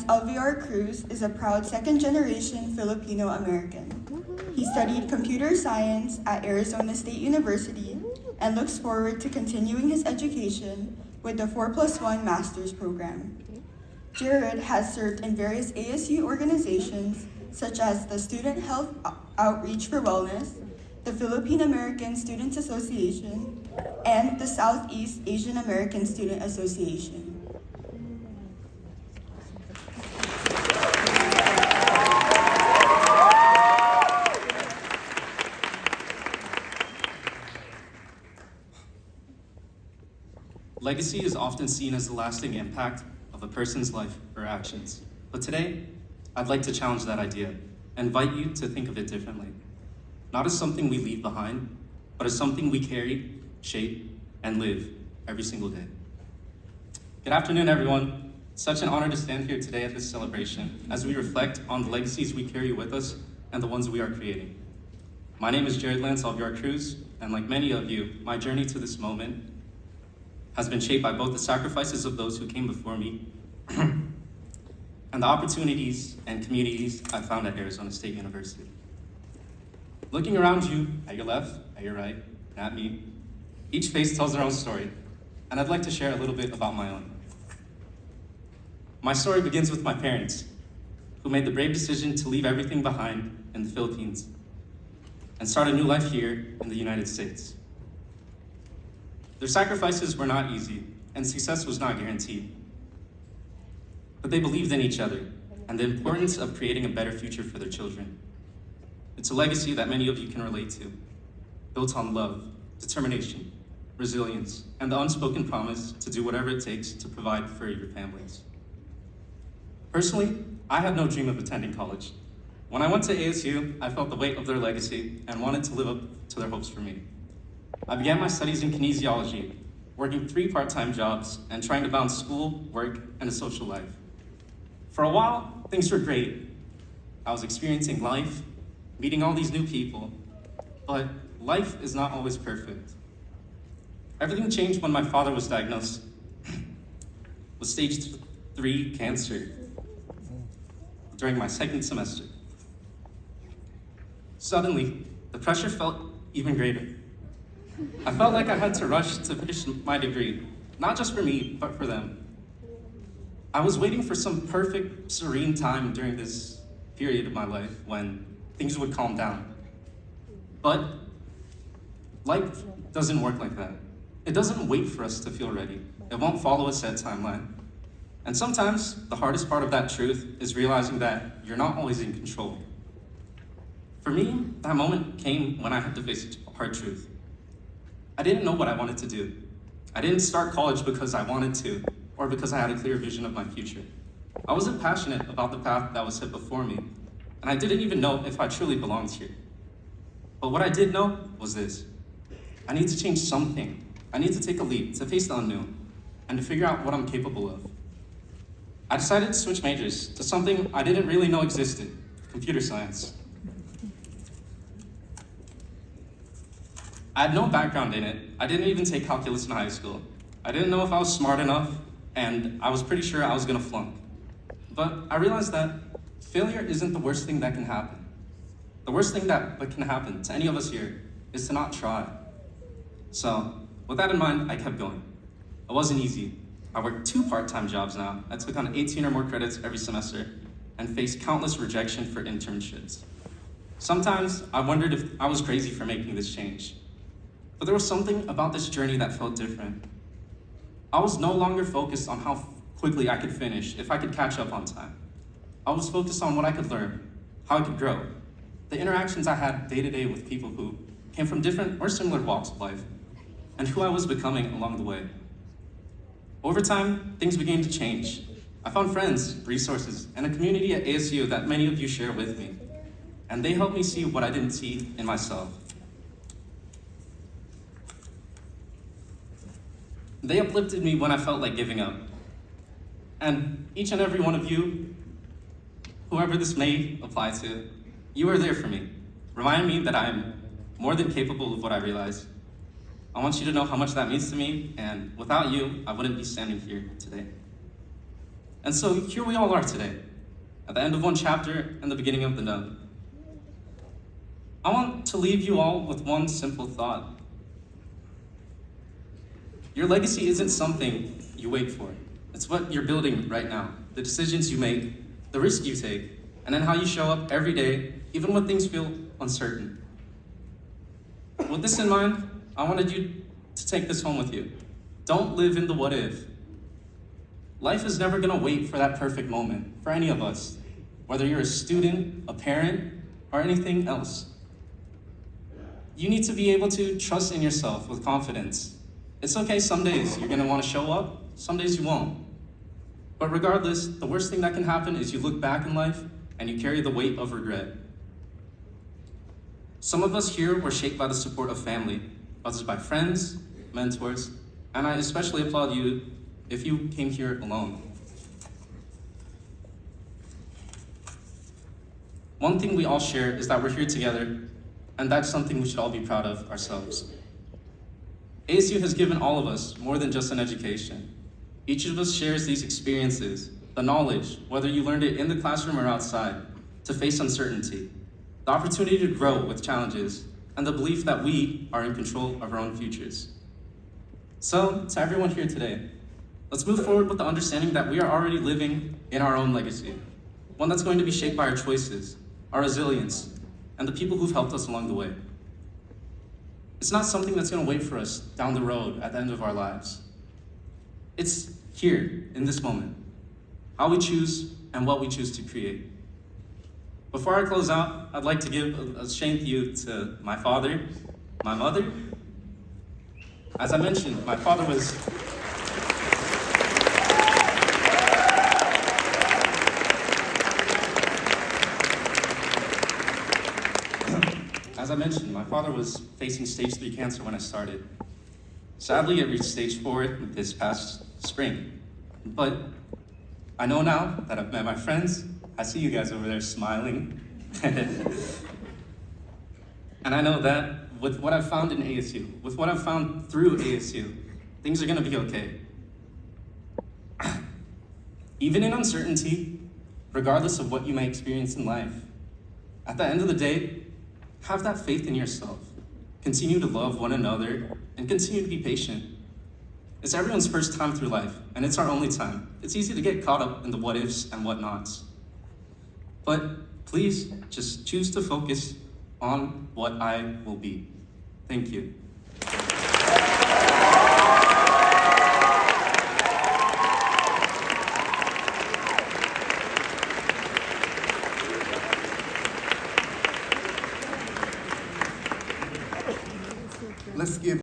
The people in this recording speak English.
Lance Alviar Cruz is a proud second-generation Filipino American. He studied computer science at Arizona State University and looks forward to continuing his education with the 4+1 Master's Program. Jared has served in various ASU organizations such as the Student Health Outreach for Wellness, the Philippine American Students Association, and the Southeast Asian American Student Association. Legacy is often seen as the lasting impact of a person's life or actions. But today, I'd like to challenge that idea and invite you to think of it differently. Not as something we leave behind, but as something we carry, shape, and live every single day. Good afternoon, everyone. It's such an honor to stand here today at this celebration as we reflect on the legacies we carry with us and the ones we are creating. My name is Jared Lance Alviar Cruz, and like many of you, my journey to this moment has been shaped by both the sacrifices of those who came before me and the opportunities and communities I found at Arizona State University. Looking around you, at your left, at your right, and at me, each face tells their own story, and I'd like to share a little bit about my own. My story begins with my parents, who made the brave decision to leave everything behind in the Philippines and start a new life here in the United States. Their sacrifices were not easy, and success was not guaranteed. But they believed in each other and the importance of creating a better future for their children. It's a legacy that many of you can relate to, built on love, determination, resilience, and the unspoken promise to do whatever it takes to provide for your families. Personally, I had no dream of attending college. When I went to ASU, I felt the weight of their legacy and wanted to live up to their hopes for me. I began my studies in kinesiology, working 3 part-time jobs and trying to balance school, work, and a social life. For a while, things were great. I was experiencing life, meeting all these new people, but life is not always perfect. Everything changed when my father was diagnosed with stage 3 cancer during my second semester. Suddenly, the pressure felt even greater. I felt like I had to rush to finish my degree, not just for me, but for them. I was waiting for some perfect, serene time during this period of my life when things would calm down. But life doesn't work like that. It doesn't wait for us to feel ready. It won't follow a set timeline. And sometimes the hardest part of that truth is realizing that you're not always in control. For me, that moment came when I had to face a hard truth. I didn't know what I wanted to do. I didn't start college because I wanted to, or because I had a clear vision of my future. I wasn't passionate about the path that was set before me, and I didn't even know if I truly belonged here. But what I did know was this: I need to change something. I need to take a leap, to face the unknown, and to figure out what I'm capable of. I decided to switch majors to something I didn't really know existed: computer science. I had no background in it. I didn't even take calculus in high school. I didn't know if I was smart enough, and I was pretty sure I was gonna flunk. But I realized that failure isn't the worst thing that can happen. The worst thing that can happen to any of us here is to not try. So, with that in mind, I kept going. It wasn't easy. I worked 2 part-time jobs now. I took on 18 or more credits every semester and faced countless rejection for internships. Sometimes I wondered if I was crazy for making this change. But there was something about this journey that felt different. I was no longer focused on how quickly I could finish, if I could catch up on time. I was focused on what I could learn, how I could grow, the interactions I had day to day with people who came from different or similar walks of life, and who I was becoming along the way. Over time, things began to change. I found friends, resources, and a community at ASU that many of you share with me, and they helped me see what I didn't see in myself. They uplifted me when I felt like giving up. And each and every one of you, whoever this may apply to, you are there for me. Remind me that I am more than capable of what I realize. I want you to know how much that means to me, and without you, I wouldn't be standing here today. And so here we all are today, at the end of one chapter and the beginning of the none. I want to leave you all with one simple thought. Your legacy isn't something you wait for. It's what you're building right now. The decisions you make, the risk you take, and then how you show up every day, even when things feel uncertain. With this in mind, I wanted you to take this home with you. Don't live in the what if. Life is never gonna wait for that perfect moment for any of us, whether you're a student, a parent, or anything else. You need to be able to trust in yourself with confidence. It's okay, some days you're gonna wanna show up, some days you won't. But regardless, the worst thing that can happen is you look back in life and you carry the weight of regret. Some of us here were shaped by the support of family, others by friends, mentors, and I especially applaud you if you came here alone. One thing we all share is that we're here together, and that's something we should all be proud of ourselves. ASU has given all of us more than just an education. Each of us shares these experiences, the knowledge, whether you learned it in the classroom or outside, to face uncertainty, the opportunity to grow with challenges, and the belief that we are in control of our own futures. So, to everyone here today, let's move forward with the understanding that we are already living in our own legacy, one that's going to be shaped by our choices, our resilience, and the people who've helped us along the way. It's not something that's going to wait for us down the road at the end of our lives. It's here, in this moment, how we choose and what we choose to create. Before I close out, I'd like to give a thank you to my father, my mother. As I mentioned, my father was facing stage 3 cancer when I started. Sadly, it reached stage 4 this past spring. But I know now that I've met my friends. I see you guys over there smiling. And I know that with what I've found in ASU, with what I've found through ASU, things are gonna be okay. Even in uncertainty, regardless of what you may experience in life, at the end of the day, have that faith in yourself. Continue to love one another and continue to be patient. It's everyone's first time through life, and it's our only time. It's easy to get caught up in the what ifs and whatnots. But please just choose to focus on what I will be. Thank you. Let's give